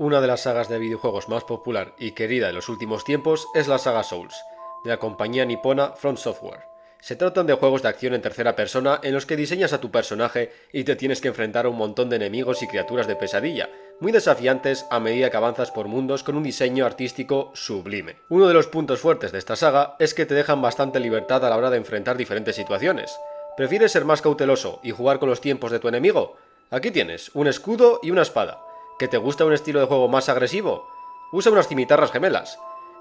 Una de las sagas de videojuegos más popular y querida de los últimos tiempos es la saga Souls, de la compañía nipona From Software. Se tratan de juegos de acción en tercera persona en los que diseñas a tu personaje y te tienes que enfrentar a un montón de enemigos y criaturas de pesadilla, muy desafiantes a medida que avanzas por mundos con un diseño artístico sublime. Uno de los puntos fuertes de esta saga es que te dejan bastante libertad a la hora de enfrentar diferentes situaciones. ¿Prefieres ser más cauteloso y jugar con los tiempos de tu enemigo? Aquí tienes un escudo y una espada. ¿Que te gusta un estilo de juego más agresivo? Usa unas cimitarras gemelas.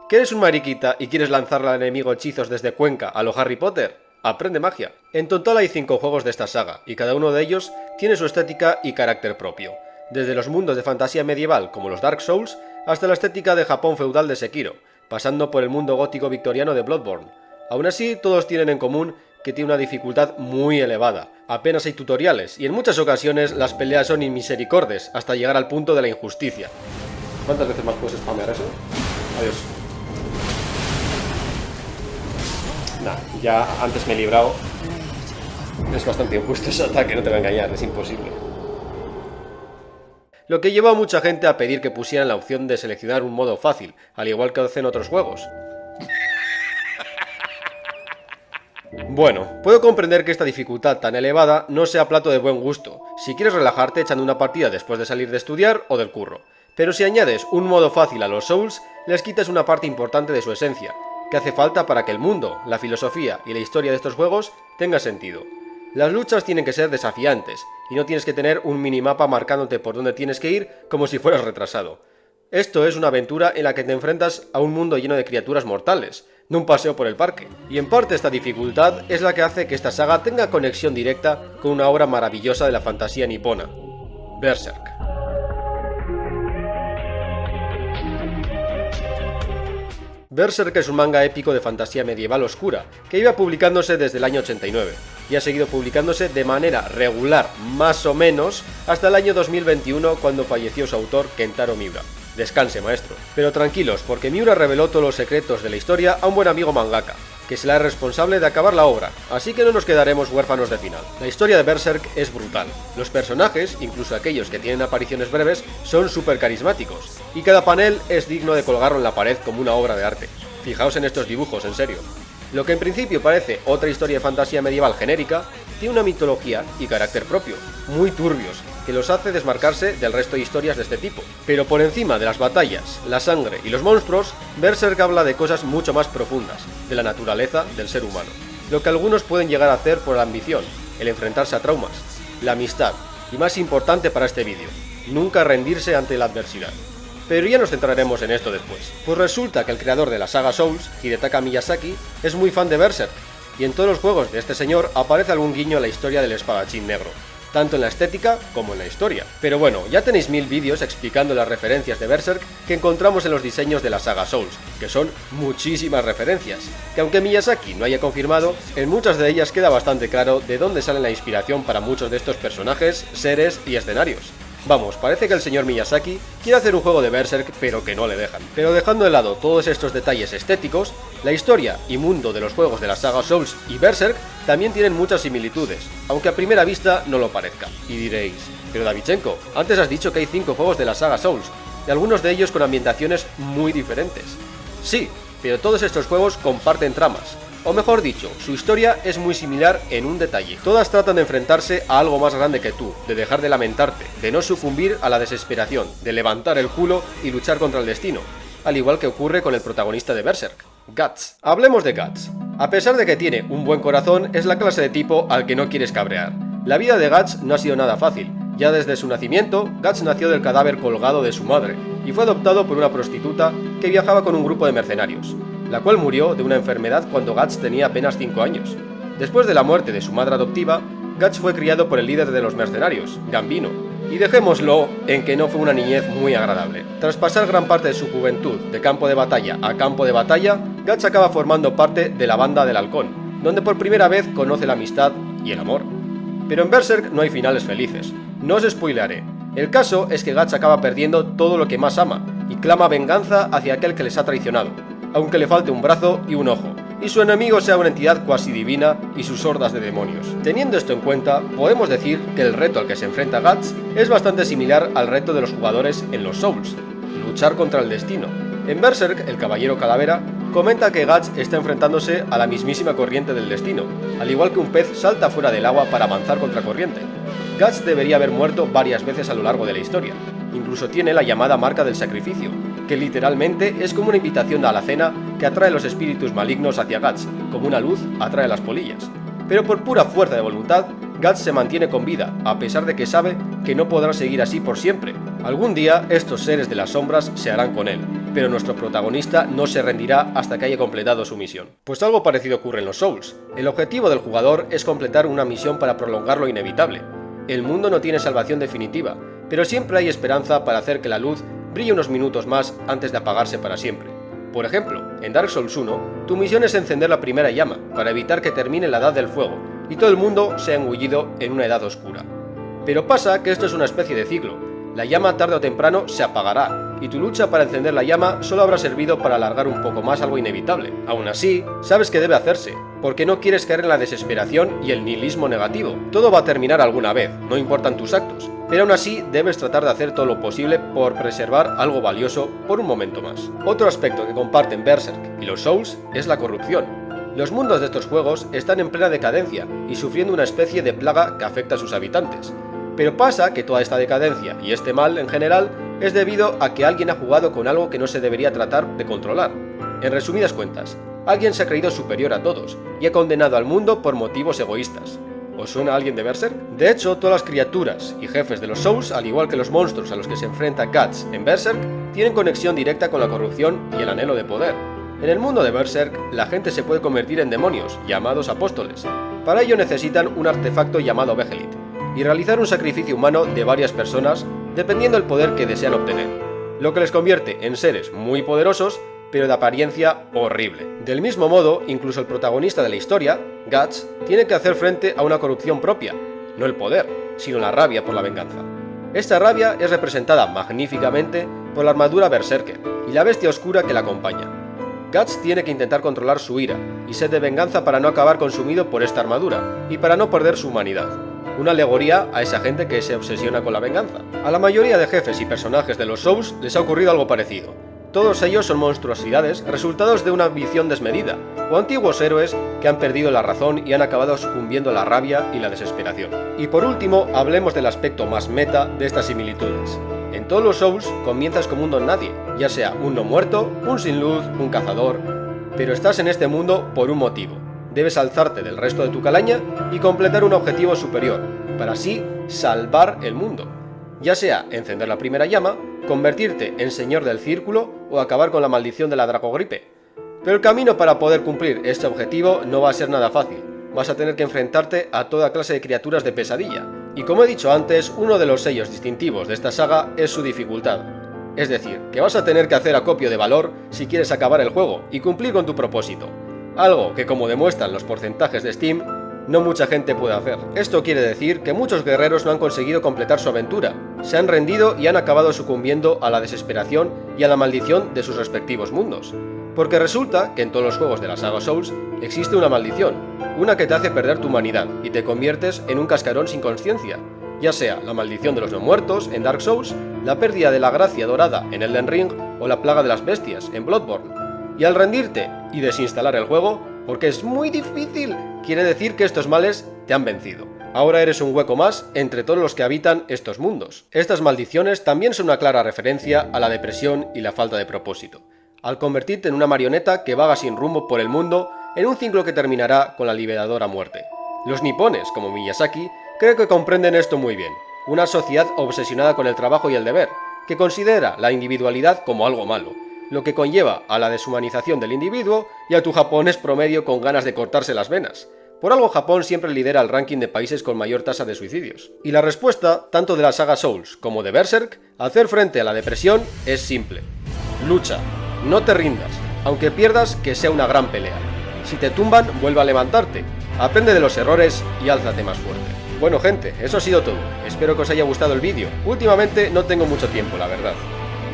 ¿Que eres un mariquita y quieres lanzarle al enemigo hechizos desde Cuenca a lo Harry Potter? Aprende magia. En total hay 5 juegos de esta saga, y cada uno de ellos tiene su estética y carácter propio. Desde los mundos de fantasía medieval como los Dark Souls, hasta la estética de Japón feudal de Sekiro, pasando por el mundo gótico victoriano de Bloodborne. Aún así, todos tienen en común que tiene una dificultad muy elevada. Apenas hay tutoriales, y en muchas ocasiones las peleas son inmisericordes, hasta llegar al punto de la injusticia. ¿Cuántas veces más puedes spamear eso? Adiós. Nah, ya antes me he librado. Es bastante injusto ese ataque, no te voy a engañar, es imposible. Lo que llevó a mucha gente a pedir que pusieran la opción de seleccionar un modo fácil, al igual que hacen otros juegos. Bueno, puedo comprender que esta dificultad tan elevada no sea plato de buen gusto, si quieres relajarte echando una partida después de salir de estudiar o del curro. Pero si añades un modo fácil a los Souls, les quitas una parte importante de su esencia, que hace falta para que el mundo, la filosofía y la historia de estos juegos tenga sentido. Las luchas tienen que ser desafiantes, y no tienes que tener un minimapa marcándote por dónde tienes que ir como si fueras retrasado. Esto es una aventura en la que te enfrentas a un mundo lleno de criaturas mortales, no un paseo por el parque. Y en parte esta dificultad es la que hace que esta saga tenga conexión directa con una obra maravillosa de la fantasía nipona, Berserk. Berserk es un manga épico de fantasía medieval oscura, que iba publicándose desde el año 89, y ha seguido publicándose de manera regular, más o menos, hasta el año 2021 cuando falleció su autor Kentaro Miura. Descanse, maestro. Pero tranquilos, porque Miura reveló todos los secretos de la historia a un buen amigo mangaka, que será el responsable de acabar la obra, así que no nos quedaremos huérfanos de final. La historia de Berserk es brutal. Los personajes, incluso aquellos que tienen apariciones breves, son súper carismáticos, y cada panel es digno de colgarlo en la pared como una obra de arte. Fijaos en estos dibujos, en serio. Lo que en principio parece otra historia de fantasía medieval genérica, tiene una mitología y carácter propio, muy turbios, que los hace desmarcarse del resto de historias de este tipo. Pero por encima de las batallas, la sangre y los monstruos, Berserk habla de cosas mucho más profundas, de la naturaleza del ser humano. Lo que algunos pueden llegar a hacer por la ambición, el enfrentarse a traumas, la amistad, y más importante para este vídeo, nunca rendirse ante la adversidad. Pero ya nos centraremos en esto después. Pues resulta que el creador de la saga Souls, Hidetaka Miyazaki, es muy fan de Berserk, y en todos los juegos de este señor aparece algún guiño a la historia del espadachín negro, tanto en la estética como en la historia. Pero bueno, ya tenéis 1000 vídeos explicando las referencias de Berserk que encontramos en los diseños de la saga Souls, que son muchísimas referencias, que aunque Miyazaki no haya confirmado, en muchas de ellas queda bastante claro de dónde sale la inspiración para muchos de estos personajes, seres y escenarios. Vamos, parece que el señor Miyazaki quiere hacer un juego de Berserk, pero que no le dejan. Pero dejando de lado todos estos detalles estéticos, la historia y mundo de los juegos de la saga Souls y Berserk también tienen muchas similitudes, aunque a primera vista no lo parezca. Y diréis, pero Davichenko, antes has dicho que hay 5 juegos de la saga Souls, y algunos de ellos con ambientaciones muy diferentes. Sí, pero todos estos juegos comparten tramas. O mejor dicho, su historia es muy similar en un detalle. Todas tratan de enfrentarse a algo más grande que tú, de dejar de lamentarte, de no sucumbir a la desesperación, de levantar el culo y luchar contra el destino, al igual que ocurre con el protagonista de Berserk, Guts. Hablemos de Guts. A pesar de que tiene un buen corazón, es la clase de tipo al que no quieres cabrear. La vida de Guts no ha sido nada fácil. Ya desde su nacimiento, Guts nació del cadáver colgado de su madre, y fue adoptado por una prostituta que viajaba con un grupo de mercenarios, la cual murió de una enfermedad cuando Guts tenía apenas 5 años. Después de la muerte de su madre adoptiva, Guts fue criado por el líder de los mercenarios, Gambino, y dejémoslo en que no fue una niñez muy agradable. Tras pasar gran parte de su juventud de campo de batalla a campo de batalla, Guts acaba formando parte de la banda del Halcón, donde por primera vez conoce la amistad y el amor. Pero en Berserk no hay finales felices, no os spoilearé. El caso es que Guts acaba perdiendo todo lo que más ama, y clama venganza hacia aquel que les ha traicionado, aunque le falte un brazo y un ojo, y su enemigo sea una entidad cuasi divina y sus hordas de demonios. Teniendo esto en cuenta, podemos decir que el reto al que se enfrenta Guts es bastante similar al reto de los jugadores en los Souls, luchar contra el destino. En Berserk, el Caballero Calavera comenta que Guts está enfrentándose a la mismísima corriente del destino, al igual que un pez salta fuera del agua para avanzar contra corriente. Guts debería haber muerto varias veces a lo largo de la historia, incluso tiene la llamada marca del sacrificio, que literalmente es como una invitación a la cena que atrae los espíritus malignos hacia Guts, como una luz atrae las polillas. Pero por pura fuerza de voluntad, Guts se mantiene con vida, a pesar de que sabe que no podrá seguir así por siempre. Algún día estos seres de las sombras se harán con él, pero nuestro protagonista no se rendirá hasta que haya completado su misión. Pues algo parecido ocurre en los Souls. El objetivo del jugador es completar una misión para prolongar lo inevitable. El mundo no tiene salvación definitiva, pero siempre hay esperanza para hacer que la luz brille unos minutos más antes de apagarse para siempre. Por ejemplo, en Dark Souls 1, tu misión es encender la primera llama, para evitar que termine la Edad del Fuego, y todo el mundo sea engullido en una edad oscura. Pero pasa que esto es una especie de ciclo. La llama tarde o temprano se apagará, y tu lucha para encender la llama solo habrá servido para alargar un poco más algo inevitable. Aún así, sabes que debe hacerse, porque no quieres caer en la desesperación y el nihilismo negativo. Todo va a terminar alguna vez, no importan tus actos, pero aún así debes tratar de hacer todo lo posible por preservar algo valioso por un momento más. Otro aspecto que comparten Berserk y los Souls es la corrupción. Los mundos de estos juegos están en plena decadencia y sufriendo una especie de plaga que afecta a sus habitantes. Pero pasa que toda esta decadencia y este mal en general es debido a que alguien ha jugado con algo que no se debería tratar de controlar. En resumidas cuentas, alguien se ha creído superior a todos y ha condenado al mundo por motivos egoístas. ¿Os suena a alguien de Berserk? De hecho, todas las criaturas y jefes de los Souls, al igual que los monstruos a los que se enfrenta Guts en Berserk, tienen conexión directa con la corrupción y el anhelo de poder. En el mundo de Berserk, la gente se puede convertir en demonios, llamados apóstoles. Para ello necesitan un artefacto llamado Behelit, y realizar un sacrificio humano de varias personas, dependiendo del poder que desean obtener, lo que les convierte en seres muy poderosos, pero de apariencia horrible. Del mismo modo, incluso el protagonista de la historia, Guts, tiene que hacer frente a una corrupción propia, no el poder, sino la rabia por la venganza. Esta rabia es representada magníficamente por la armadura Berserker y la bestia oscura que la acompaña. Guts tiene que intentar controlar su ira y sed de venganza para no acabar consumido por esta armadura y para no perder su humanidad. Una alegoría a esa gente que se obsesiona con la venganza. A la mayoría de jefes y personajes de los Souls les ha ocurrido algo parecido. Todos ellos son monstruosidades resultados de una ambición desmedida, o antiguos héroes que han perdido la razón y han acabado sucumbiendo a la rabia y la desesperación. Y por último, hablemos del aspecto más meta de estas similitudes. En todos los Souls comienzas como un don nadie, ya sea un no muerto, un sin luz, un cazador, pero estás en este mundo por un motivo. Debes alzarte del resto de tu calaña y completar un objetivo superior, para así salvar el mundo. Ya sea encender la primera llama, convertirte en señor del círculo o acabar con la maldición de la Dragogripe. Pero el camino para poder cumplir este objetivo no va a ser nada fácil. Vas a tener que enfrentarte a toda clase de criaturas de pesadilla. Y como he dicho antes, uno de los sellos distintivos de esta saga es su dificultad. Es decir, que vas a tener que hacer acopio de valor si quieres acabar el juego y cumplir con tu propósito. Algo que, como demuestran los porcentajes de Steam, no mucha gente puede hacer. Esto quiere decir que muchos guerreros no han conseguido completar su aventura, se han rendido y han acabado sucumbiendo a la desesperación y a la maldición de sus respectivos mundos. Porque resulta que en todos los juegos de la saga Souls existe una maldición, una que te hace perder tu humanidad y te conviertes en un cascarón sin conciencia, ya sea la maldición de los no muertos en Dark Souls, la pérdida de la gracia dorada en Elden Ring o la plaga de las bestias en Bloodborne. Y al rendirte y desinstalar el juego, porque es muy difícil, quiere decir que estos males te han vencido. Ahora eres un hueco más entre todos los que habitan estos mundos. Estas maldiciones también son una clara referencia a la depresión y la falta de propósito, al convertirte en una marioneta que vaga sin rumbo por el mundo en un ciclo que terminará con la liberadora muerte. Los nipones, como Miyazaki, creo que comprenden esto muy bien. Una sociedad obsesionada con el trabajo y el deber, que considera la individualidad como algo malo, lo que conlleva a la deshumanización del individuo y a tu japonés promedio con ganas de cortarse las venas. Por algo Japón siempre lidera el ranking de países con mayor tasa de suicidios. Y la respuesta, tanto de la saga Souls como de Berserk, a hacer frente a la depresión es simple. Lucha, no te rindas, aunque pierdas que sea una gran pelea. Si te tumban, vuelve a levantarte, aprende de los errores y álzate más fuerte. Bueno gente, eso ha sido todo, espero que os haya gustado el vídeo. Últimamente no tengo mucho tiempo, la verdad.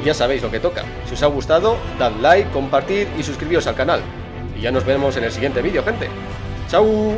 Ya sabéis lo que toca. Si os ha gustado, dad like, compartid y suscribíos al canal. Y ya nos vemos en el siguiente vídeo, gente. ¡Chao!